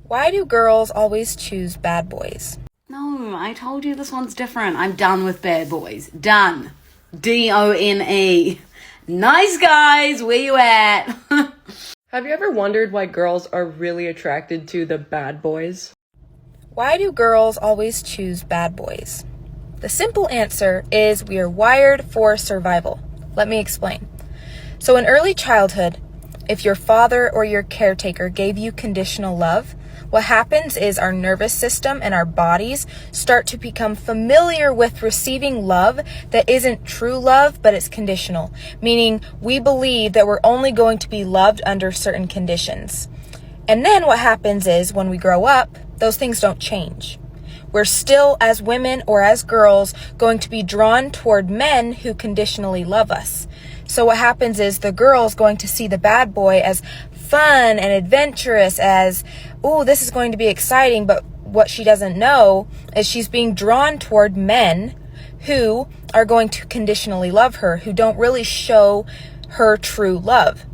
Why do girls always choose bad boys? No, I told you this one's different. I'm done with bad boys. Done. D-O-N-E. Nice guys, where you at? Have you ever wondered why girls are really attracted to the bad boys? Why do girls always choose bad boys? The simple answer is we are wired for survival. Let me explain. So in early childhood, if your father or your caretaker gave you conditional love, what happens is our nervous system and our bodies start to become familiar with receiving love that isn't true love, but it's conditional, meaning we believe that we're only going to be loved under certain conditions. And then what happens is when we grow up, those things don't change. We're still, as women or as girls, going to be drawn toward men who conditionally love us. So what happens is the girl's going to see the bad boy as fun and adventurous, as, oh, this is going to be exciting. But what she doesn't know is she's being drawn toward men who are going to conditionally love her, who don't really show her true love.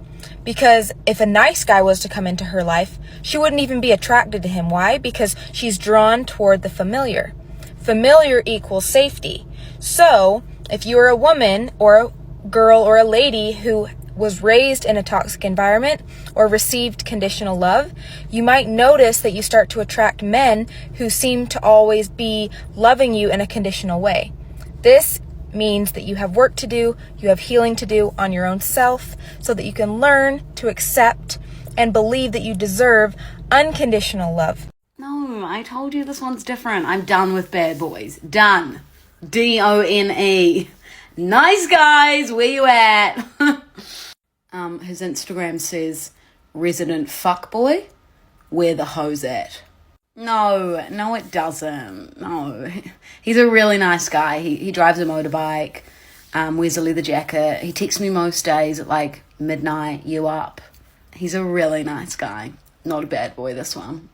Because if a nice guy was to come into her life, she wouldn't even be attracted to him. Why? Because she's drawn toward the familiar. Familiar equals safety. So if you're a woman or a girl or a lady who was raised in a toxic environment or received conditional love, you might notice that you start to attract men who seem to always be loving you in a conditional way. This means that you have work to do, you have healing to do on your own self, so that you can learn to accept and believe that you deserve unconditional love. No, I told you this one's different. I'm done with bad boys. Done. D-O-N-E. Nice guys, where you at? His Instagram says, resident fuckboy, where the hoes at? No, it doesn't. No, he's a really nice guy. He drives a motorbike, wears a leather jacket. He texts me most days at like midnight, you up? He's a really nice guy. Not a bad boy, this one.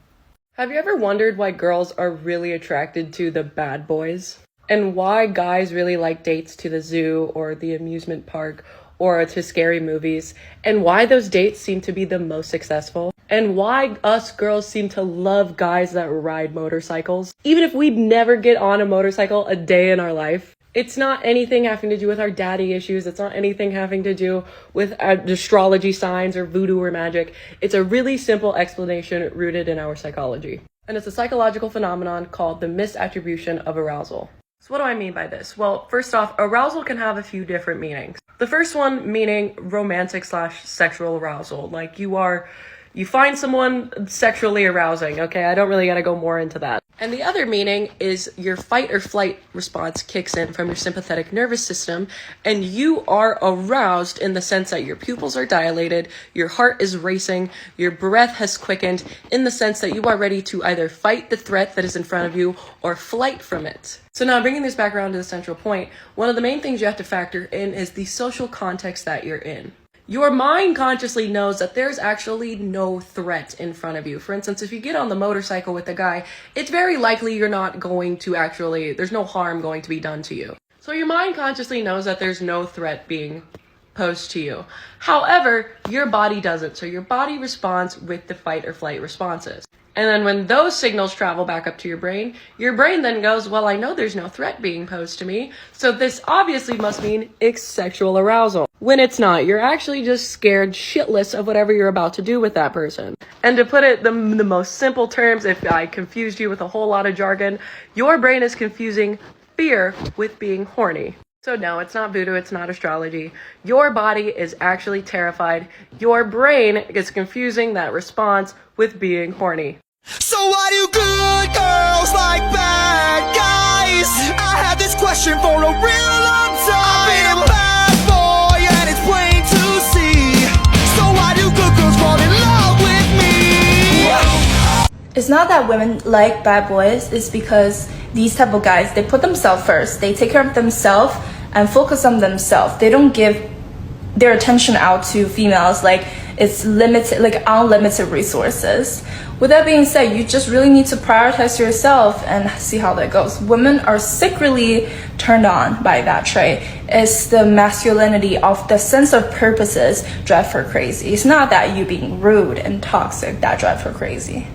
Have you ever wondered why girls are really attracted to the bad boys? And why guys really like dates to the zoo or the amusement park or to scary movies? And why those dates seem to be the most successful? And why us girls seem to love guys that ride motorcycles? Even if we'd never get on a motorcycle a day in our life. It's not anything having to do with our daddy issues. It's not anything having to do with astrology signs or voodoo or magic. It's a really simple explanation rooted in our psychology. And it's a psychological phenomenon called the misattribution of arousal. So what do I mean by this? Well, first off, arousal can have a few different meanings. The first one meaning romantic/sexual arousal. Like you find someone sexually arousing, okay? I don't really gotta go more into that. And the other meaning is your fight or flight response kicks in from your sympathetic nervous system, and you are aroused in the sense that your pupils are dilated, your heart is racing, your breath has quickened, in the sense that you are ready to either fight the threat that is in front of you or flight from it. So now bringing this back around to the central point, one of the main things you have to factor in is the social context that you're in. Your mind consciously knows that there's actually no threat in front of you. For instance, if you get on the motorcycle with a guy, it's very likely you're not going to there's no harm going to be done to you. So your mind consciously knows that there's no threat being posed to you. However, your body doesn't. So your body responds with the fight or flight responses. And then when those signals travel back up to your brain then goes, well, I know there's no threat being posed to me, so this obviously must mean it's sexual arousal. When it's not, you're actually just scared shitless of whatever you're about to do with that person. And to put it the most simple terms, if I confused you with a whole lot of jargon, your brain is confusing fear with being horny. So no, it's not voodoo, it's not astrology. Your body is actually terrified. Your brain is confusing that response with being horny. So why do good girls like bad guys? I had this question for a real long time. I've been a bad boy and it's plain to see. So why do good girls fall in love with me? It's not that women like bad boys, it's because these type of guys, they put themselves first. They take care of themselves and focus on themselves. They don't give their attention out to females like it's limited, like unlimited resources. With that being said, you just really need to prioritize yourself and see how that goes. Women are secretly turned on by that trait. It's the masculinity of the sense of purposes drive her crazy. It's not that you being rude and toxic that drive her crazy.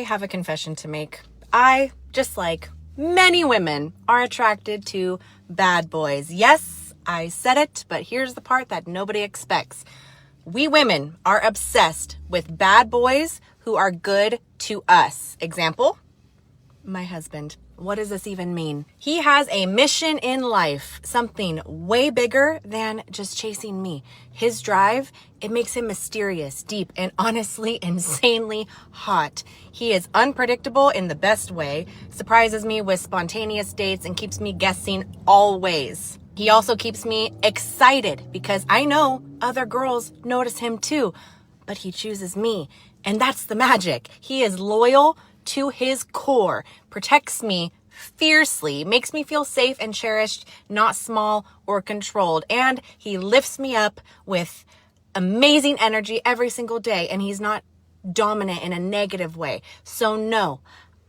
have a confession to make. I, just like many women, are attracted to bad boys. Yes, I said it, but here's the part that nobody expects. We women are obsessed with bad boys who are good to us. Example, my husband. What does this even mean? He has a mission in life, something way bigger than just chasing me. His drive, it makes him mysterious, deep, and honestly, insanely hot. He is unpredictable in the best way, surprises me with spontaneous dates, and keeps me guessing always. He also keeps me excited because I know other girls notice him too, but he chooses me. And that's the magic. He is loyal to his core, protects me fiercely, makes me feel safe and cherished, not small or controlled. And he lifts me up with amazing energy every single day. And he's not dominant in a negative way. So no,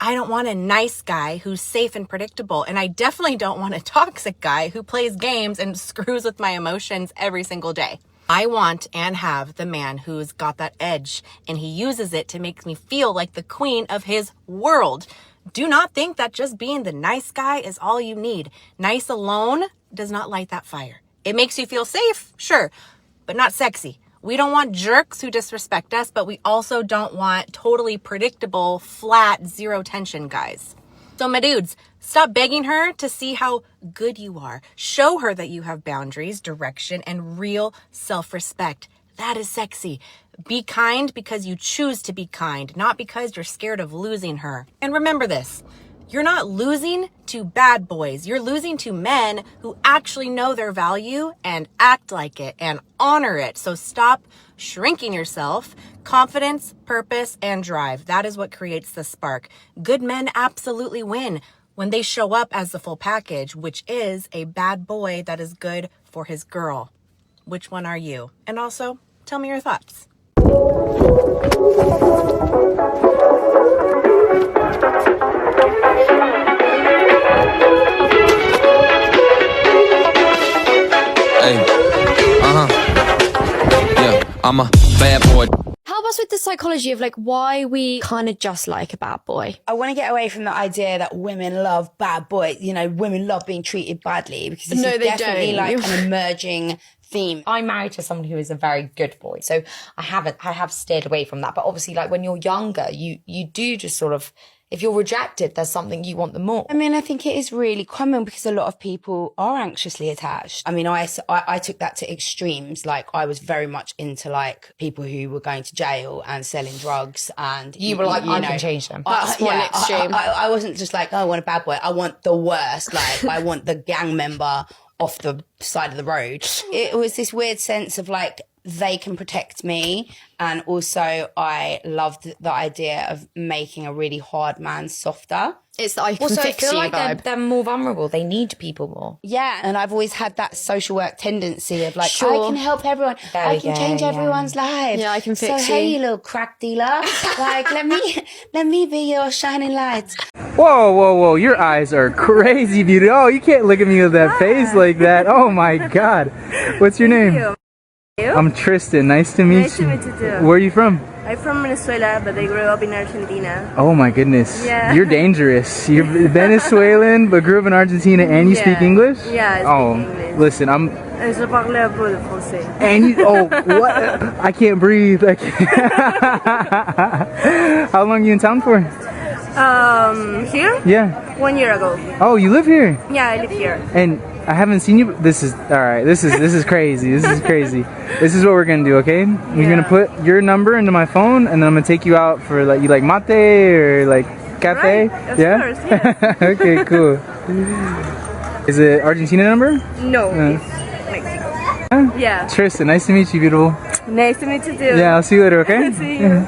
I don't want a nice guy who's safe and predictable. And I definitely don't want a toxic guy who plays games and screws with my emotions every single day. I want and have the man who's got that edge, and he uses it to make me feel like the queen of his world. Do not think that just being the nice guy is all you need. Nice alone does not light that fire. It makes you feel safe, sure, but not sexy. We don't want jerks who disrespect us, but we also don't want totally predictable, flat, zero tension guys. So my dudes, stop begging her to see how good you are. Show her that you have boundaries, direction, and real self-respect. That is sexy. Be kind because you choose to be kind, not because you're scared of losing her. And remember this, you're not losing to bad boys. You're losing to men who actually know their value and act like it and honor it. So stop shrinking yourself. Confidence, purpose, and drive. That is what creates the spark. Good men absolutely win when they show up as the full package, which is a bad boy that is good for his girl. Which one are you? And also, tell me your thoughts. Hey, yeah, I'm a bad boy. Help us with the psychology of like why we kind of just like a bad boy. I want to get away from the idea that women love bad boys. You know, women love being treated badly because this is definitely like an emerging theme. I'm married to someone who is a very good boy, so I have steered away from that. But obviously, like when you're younger, you do just sort of, if you're rejected, there's something you want the more. I mean, I think it is really common because a lot of people are anxiously attached. I mean, I took that to extremes. Like, I was very much into, like, people who were going to jail and selling drugs. And you were like, I can change them. That's one extreme. I wasn't just like, oh, I want a bad boy. I want the worst. Like, I want the gang member off the side of the road. It was this weird sense of, like, they can protect me. And also I loved the idea of making a really hard man softer. It's the I can Also, I fix feel you like vibe. they're more vulnerable. They need people more. Yeah. And I've always had that social work tendency of like, Sure. I can help everyone. I can change everyone's lives. Yeah, I can fix So, hey, you. you little crack dealer. Like, let me be your shining light. Whoa, whoa, whoa, your eyes are crazy beautiful. Oh, you can't look at me with that face like that. Oh my God. What's your name? I'm Tristan. Nice to meet you. Nice to meet you too. Where are you from? I'm from Venezuela, but I grew up in Argentina. Oh my goodness. Yeah. You're dangerous. You're Venezuelan, but grew up in Argentina and you speak English? Yeah, I speak English. Listen, Je parle un peu de français. and you, oh, what? I can't breathe. How long are you in town for? Here? Yeah. 1 year ago. Oh, you live here? Yeah, I live here. And I haven't seen you. This is all right. This is crazy. This is crazy. This is what we're gonna do. Okay, we're gonna put your number into my phone, and then I'm gonna take you out for like, you like mate or like cafe. Right, of yeah. course, yes. Okay, cool. Is it Argentina number? No, it's Mexico. Yeah. Tristan, nice to meet you, beautiful. Nice to meet you too. Yeah, I'll see you later. Okay. See you.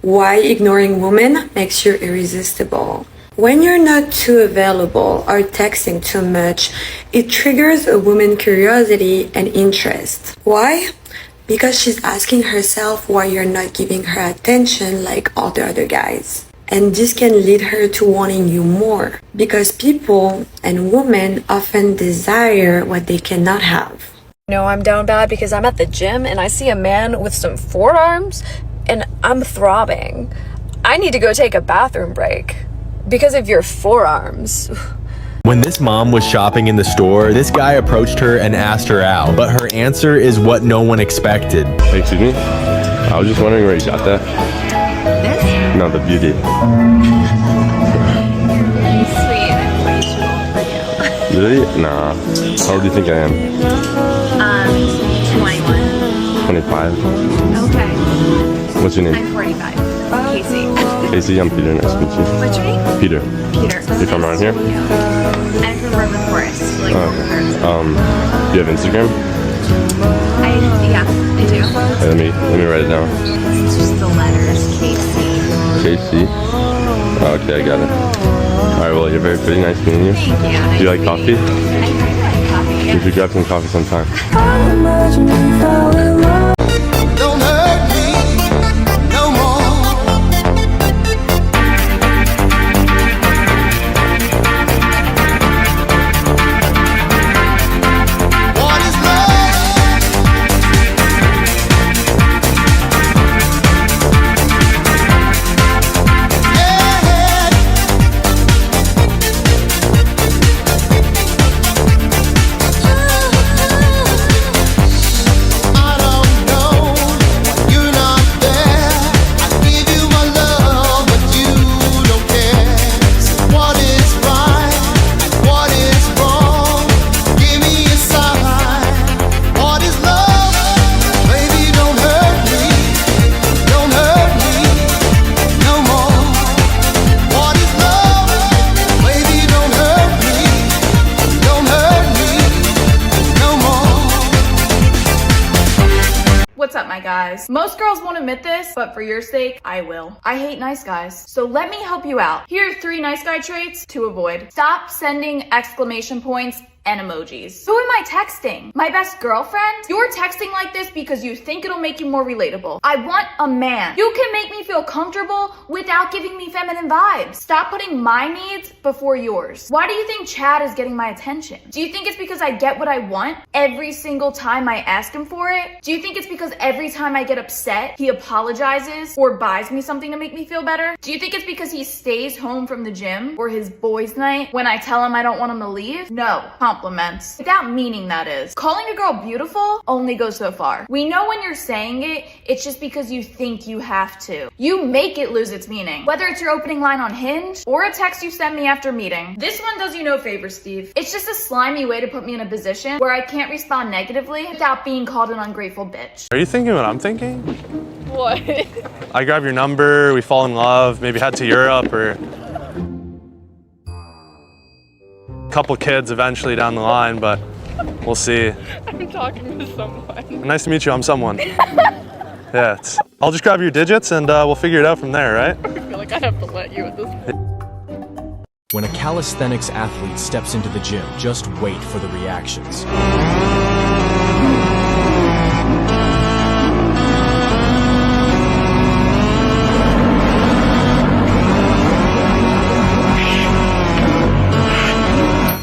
Why ignoring women makes you irresistible. When you're not too available or texting too much, it triggers a woman's curiosity and interest. Why? Because she's asking herself why you're not giving her attention like all the other guys. And this can lead her to wanting you more. Because people and women often desire what they cannot have. No, I'm down bad because I'm at the gym and I see a man with some forearms and I'm throbbing. I need to go take a bathroom break because of your forearms. When this mom was shopping in the store, this guy approached her and asked her out, but her answer is what no one expected. Excuse me? I was just wondering where you got that. This? No, the beauty. Sweet. I'm way too old for you. Really? Nah. How old do you think I am? 21. 25. Okay. What's your name? I'm 45. Casey. Casey, I'm Peter. Nice to meet you. What's your name? Peter. Peter. You from around here? I'm from River Forest. Like Do you have Instagram? Yeah, I do. Hey, let me write it down. It's just the letters. Casey. Casey. Oh, okay, I got it. Alright, well, you're very pretty. Nice meeting you. Thank you. Do you like coffee? I like coffee. We should grab some coffee sometime. Don't hurt me no more. What is love? I don't know. You're not there. I give you my love, but you don't care. So what is right? What is wrong? Give me a sign. What is love? Baby, don't hurt me. Don't hurt me no more. What is love? Baby, don't hurt me. Don't hurt me no more. What's up, my guys? Most girls won't admit this, but for your sake, I will. I hate nice guys. So let me help you out. Here are 3 nice guy traits to avoid. Stop sending exclamation points and emojis. Who am I texting? My best girlfriend? You're texting like this because you think it'll make you more relatable. I want a man. You can make me feel comfortable without giving me feminine vibes. Stop putting my needs before yours. Why do you think Chad is getting my attention? Do you think it's because I get what I want every single time I ask him for it? Do you think it's because every time I get upset, he apologizes or buys me something to make me feel better? Do you think it's because he stays home from the gym or his boys' night when I tell him I don't want him to leave? No. Compliments. Without meaning, that is. Calling a girl beautiful only goes so far. We know when you're saying it, it's just because you think you have to. You make it lose its meaning. Whether it's your opening line on Hinge or a text you send me after meeting. This one does you no favor, Steve. It's just a slimy way to put me in a position where I can't respond negatively without being called an ungrateful bitch. Are you thinking what I'm thinking? What? I grab your number, we fall in love, maybe head to Europe or a couple kids eventually down the line, but we'll see. I'm talking to someone. Nice to meet you, I'm someone. Yeah, I'll just grab your digits and we'll figure it out from there, right? I feel like I have to let you at this point. When a calisthenics athlete steps into the gym, just wait for the reactions.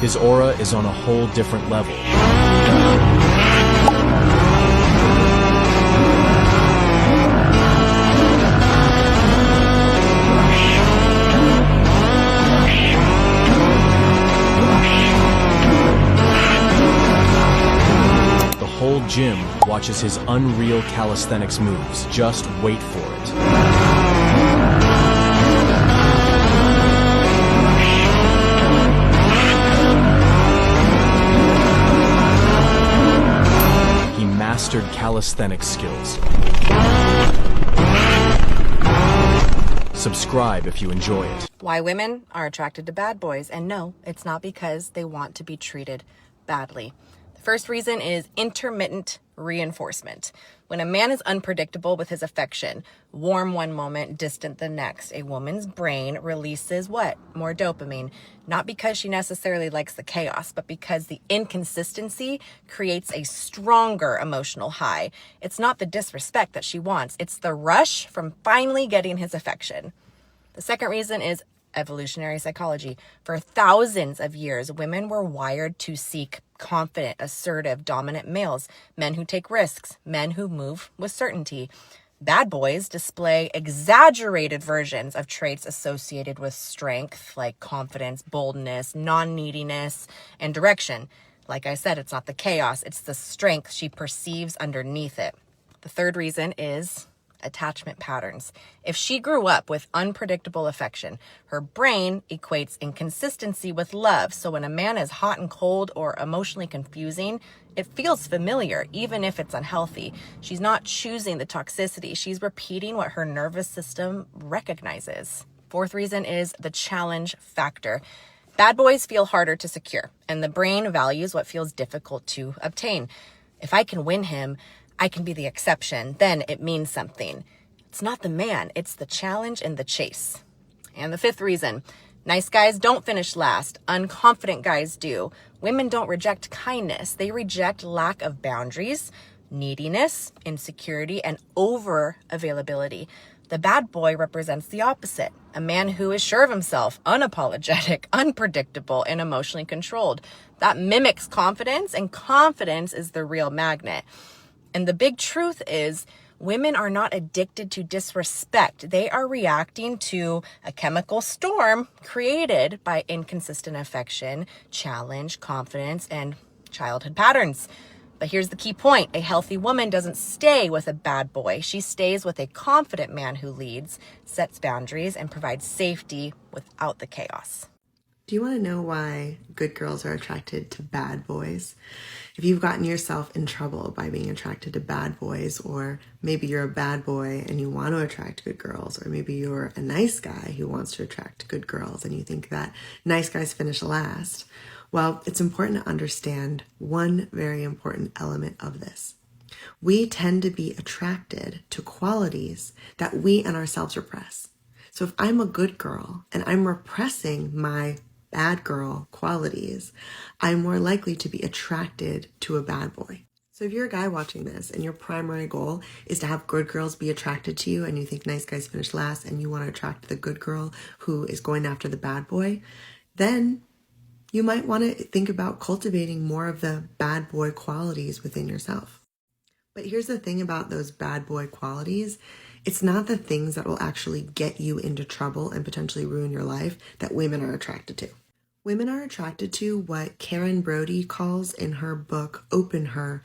His aura is on a whole different level. The whole gym watches his unreal calisthenics moves. Just wait for it. Mastered calisthenics skills. Subscribe if you enjoy it. Why women are attracted to bad boys. And no, it's not because they want to be treated badly. The first reason is intermittent reinforcement. When a man is unpredictable with his affection, warm one moment, distant the next, a woman's brain releases what? More dopamine. Not because she necessarily likes the chaos, but because the inconsistency creates a stronger emotional high. It's not the disrespect that she wants. It's the rush from finally getting his affection. The second reason is evolutionary psychology. For thousands of years, women were wired to seek confident, assertive, dominant males, men who take risks, men who move with certainty. Bad boys display exaggerated versions of traits associated with strength, like confidence, boldness, non-neediness, and direction. Like I said, it's not the chaos, it's the strength she perceives underneath it. The third reason is attachment patterns. If she grew up with unpredictable affection, her brain equates inconsistency with love. So when a man is hot and cold or emotionally confusing, it feels familiar, even if it's unhealthy. She's not choosing the toxicity. She's repeating what her nervous system recognizes. Fourth reason is the challenge factor. Bad boys feel harder to secure, and the brain values what feels difficult to obtain. If I can win him, I can be the exception, then it means something. It's not the man, it's the challenge and the chase. And the fifth reason, nice guys don't finish last, unconfident guys do. Women don't reject kindness, they reject lack of boundaries, neediness, insecurity, and over availability. The bad boy represents the opposite, a man who is sure of himself, unapologetic, unpredictable, and emotionally controlled. That mimics confidence, and confidence is the real magnet. And the big truth is, women are not addicted to disrespect. They are reacting to a chemical storm created by inconsistent affection, challenge, confidence, and childhood patterns. But here's the key point. A healthy woman doesn't stay with a bad boy. She stays with a confident man who leads, sets boundaries, and provides safety without the chaos. Do you want to know why good girls are attracted to bad boys? If you've gotten yourself in trouble by being attracted to bad boys, or maybe you're a bad boy and you want to attract good girls, or maybe you're a nice guy who wants to attract good girls and you think that nice guys finish last, well, it's important to understand one very important element of this. We tend to be attracted to qualities that we and ourselves repress. So if I'm a good girl and I'm repressing my bad girl qualities, I'm more likely to be attracted to a bad boy. So if you're a guy watching this and your primary goal is to have good girls be attracted to you, and you think nice guys finish last and you want to attract the good girl who is going after the bad boy, then you might want to think about cultivating more of the bad boy qualities within yourself. But here's the thing about those bad boy qualities. It's not the things that will actually get you into trouble and potentially ruin your life that women are attracted to. Women are attracted to what Karen Brody calls in her book, Open Her,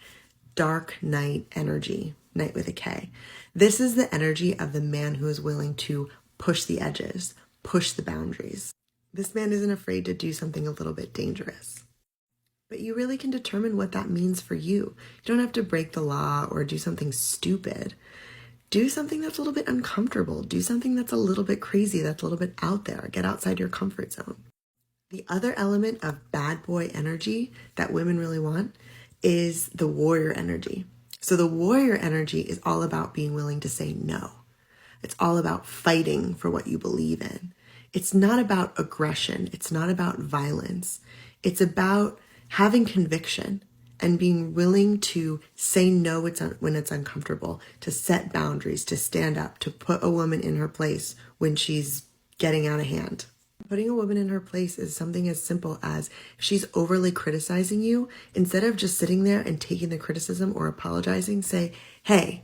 dark night energy, night with a K. This is the energy of the man who is willing to push the edges, push the boundaries. This man isn't afraid to do something a little bit dangerous. But you really can determine what that means for you. You don't have to break the law or do something stupid. Do something that's a little bit uncomfortable. Do something that's a little bit crazy, that's a little bit out there. Get outside your comfort zone. The other element of bad boy energy that women really want is the warrior energy. So the warrior energy is all about being willing to say no. It's all about fighting for what you believe in. It's not about aggression. It's not about violence. It's about having conviction and being willing to say no when it's uncomfortable, to set boundaries, to stand up, to put a woman in her place when she's getting out of hand. Putting a woman in her place is something as simple as if she's overly criticizing you, instead of just sitting there and taking the criticism or apologizing, say, hey,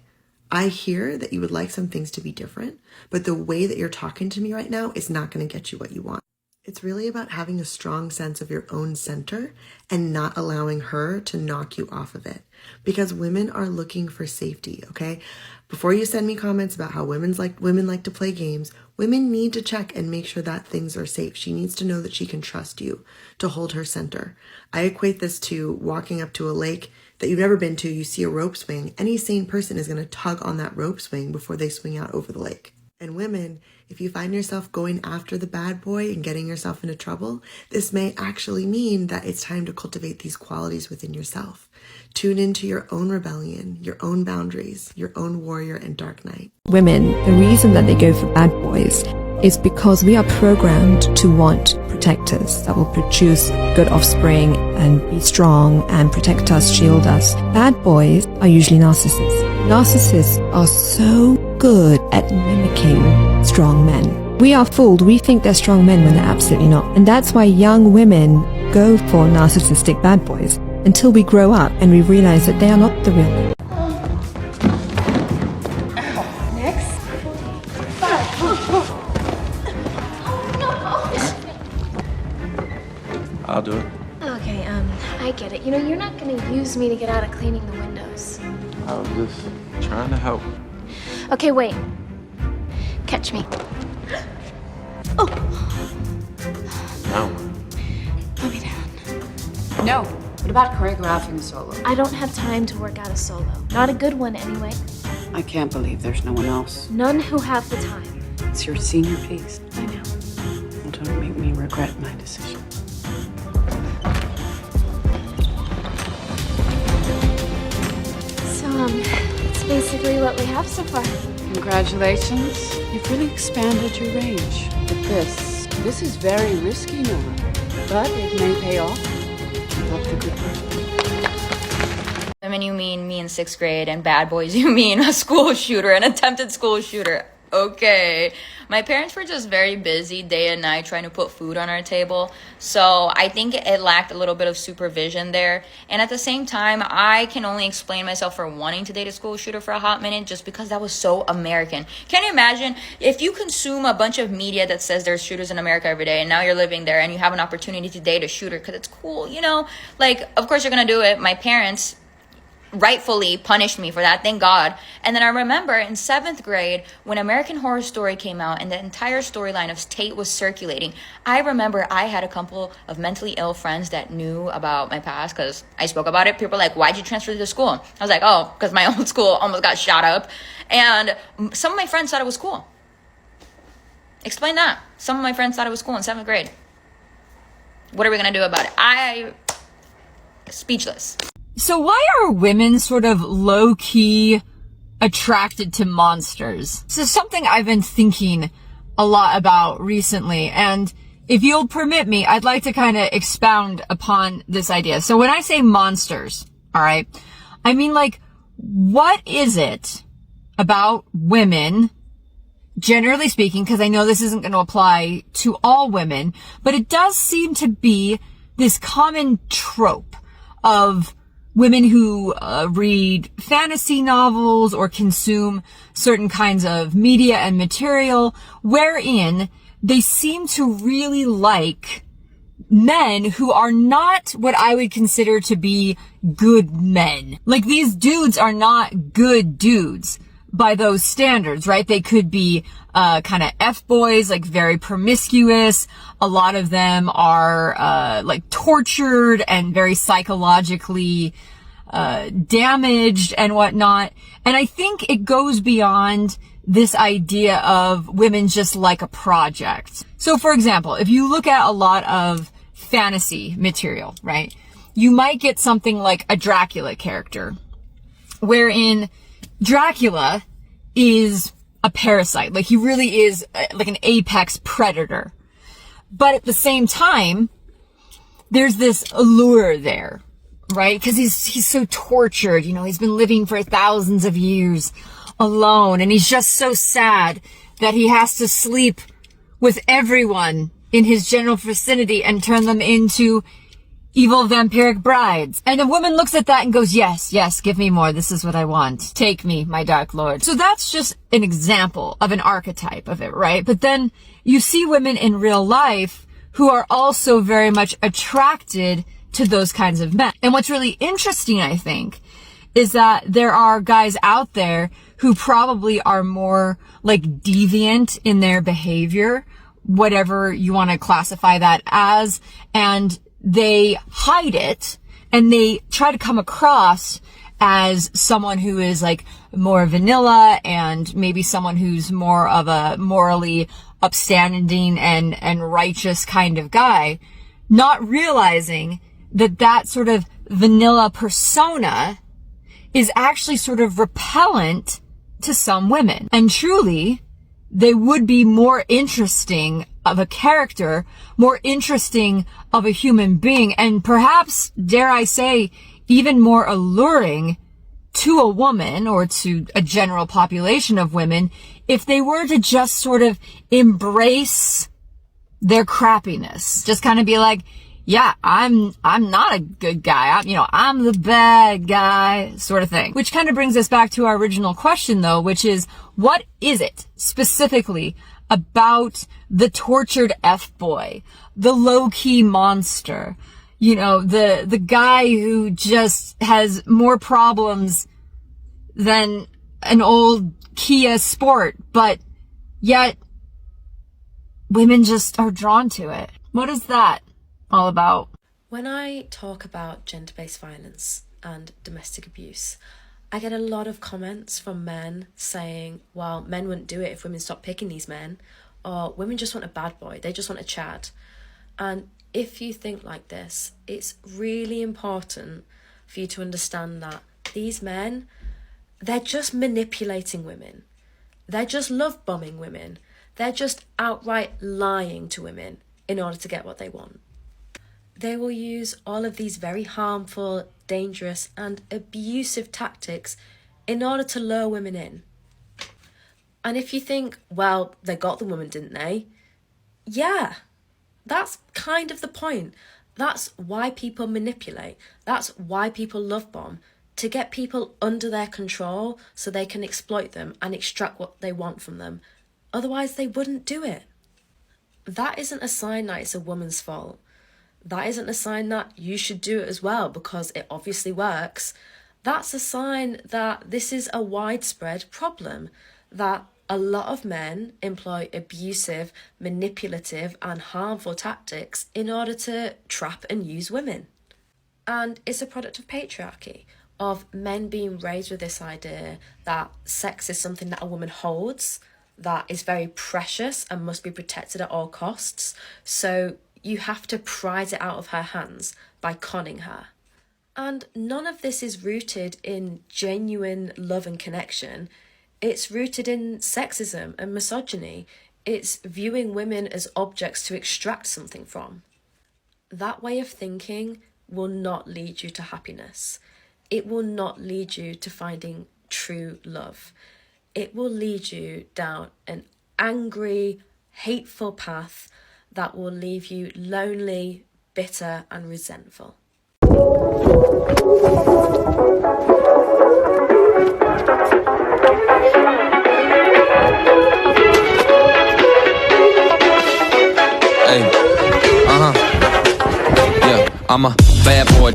I hear that you would like some things to be different, but the way that you're talking to me right now is not going to get you what you want. It's really about having a strong sense of your own center and not allowing her to knock you off of it. Because women are looking for safety, okay? Before you send me comments about how women like to play games, women need to check and make sure that things are safe. She needs to know that she can trust you to hold her center. I equate this to walking up to a lake that you've never been to. You see a rope swing. Any sane person is going to tug on that rope swing before they swing out over the lake. And women, if you find yourself going after the bad boy and getting yourself into trouble, this may actually mean that it's time to cultivate these qualities within yourself. Tune into your own rebellion, your own boundaries, your own warrior and dark night. Women, the reason that they go for bad boys is because we are programmed to want protectors that will produce good offspring and be strong and protect us, shield us. Bad boys are usually narcissists. Narcissists are so good at mimicking strong men. We are fooled. We think they're strong men when they're absolutely not. And that's why young women go for narcissistic bad boys until we grow up and we realize that they are not the real men. I'll do it. Okay, I get it. You know, you're not gonna use me to get out of cleaning the windows. I was just trying to help. Okay, wait. Catch me. Oh! No. Put me down. No. What about choreographing a solo? I don't have time to work out a solo. Not a good one, anyway. I can't believe there's no one else. None who have the time. It's your senior piece. I know. Well, don't make me regret my decision. So, it's basically what we have so far. Congratulations. You've really expanded your range. But this is very risky, Noah. But it may pay off. Keep up the good work. Women, you mean me in 6th grade, and bad boys, you mean a school shooter, an attempted school shooter. Okay. My parents were just very busy day and night trying to put food on our table, so I think it lacked a little bit of supervision there. And at the same time, I can only explain myself for wanting to date a school shooter for a hot minute just because that was so American. Can you imagine if you consume a bunch of media that says there's shooters in America every day, and now you're living there and you have an opportunity to date a shooter because it's cool, you know? Like, of course you're gonna do it. My parents rightfully punished me for that, thank God. And then I remember in 7th grade when American Horror Story came out and the entire storyline of Tate was circulating, I remember I had a couple of mentally ill friends that knew about my past because I spoke about it. People were like, why'd you transfer to the school? I was like, oh, because my old school almost got shot up. And some of my friends thought it was cool. Explain that. Some of my friends thought it was cool in 7th grade. What are we going to do about it? Speechless. So why are women sort of low-key attracted to monsters? This is something I've been thinking a lot about recently, and if you'll permit me, I'd like to kind of expound upon this idea. So when I say monsters, all right, I mean, like, what is it about women, generally speaking, because I know this isn't going to apply to all women, but it does seem to be this common trope of women who read fantasy novels or consume certain kinds of media and material wherein they seem to really like men who are not what I would consider to be good men. Like, these dudes are not good dudes by those standards, right? They could be kind of F-boys, like very promiscuous. A lot of them are like tortured and very psychologically damaged and whatnot. And I think it goes beyond this idea of women just like a project. So for example, if you look at a lot of fantasy material, right, you might get something like a Dracula character, wherein Dracula is a parasite. Like, he really is like an apex predator. But at the same time, there's this allure there, right? Because he's so tortured, you know, he's been living for thousands of years alone, and he's just so sad that he has to sleep with everyone in his general vicinity and turn them into evil vampiric brides. And a woman looks at that and goes, yes, yes, give me more. This is what I want. Take me, my dark lord. So that's just an example of an archetype of it, right? But then you see women in real life who are also very much attracted to those kinds of men. And what's really interesting, I think, is that there are guys out there who probably are more like deviant in their behavior, whatever you want to classify that as, and they hide it and they try to come across as someone who is like more vanilla and maybe someone who's more of a morally upstanding and righteous kind of guy, not realizing that that sort of vanilla persona is actually sort of repellent to some women. And truly, they would be more interesting of a character, more interesting of a human being, and perhaps, dare I say, even more alluring to a woman or to a general population of women if they were to just sort of embrace their crappiness. Just kind of be like, yeah, I'm not a good guy. I'm the bad guy, sort of thing. Which kind of brings us back to our original question, though, which is, what is it specifically about the tortured F-boy, the low-key monster, you know, the guy who just has more problems than an old Kia Sport, but yet women just are drawn to it. What is that all about? When I talk about gender-based violence and domestic abuse, I get a lot of comments from men saying, well, men wouldn't do it if women stopped picking these men, or women just want a bad boy, they just want a Chad. And if you think like this, it's really important for you to understand that these men, they're just manipulating women. They're just love bombing women. They're just outright lying to women in order to get what they want. They will use all of these very harmful, dangerous and abusive tactics in order to lure women in. And if you think, well, they got the woman, didn't they? Yeah, that's kind of the point. That's why people manipulate. That's why people love bomb, to get people under their control so they can exploit them and extract what they want from them. Otherwise, they wouldn't do it. That isn't a sign that it's a woman's fault. That isn't a sign that you should do it as well because it obviously works. That's a sign that this is a widespread problem, that a lot of men employ abusive, manipulative and harmful tactics in order to trap and use women. And it's a product of patriarchy, of men being raised with this idea that sex is something that a woman holds, that is very precious and must be protected at all costs. So you have to prize it out of her hands by conning her. And none of this is rooted in genuine love and connection. It's rooted in sexism and misogyny. It's viewing women as objects to extract something from. That way of thinking will not lead you to happiness. It will not lead you to finding true love. It will lead you down an angry, hateful path that will leave you lonely, bitter and resentful. Hey, yeah, I'm a bad boy.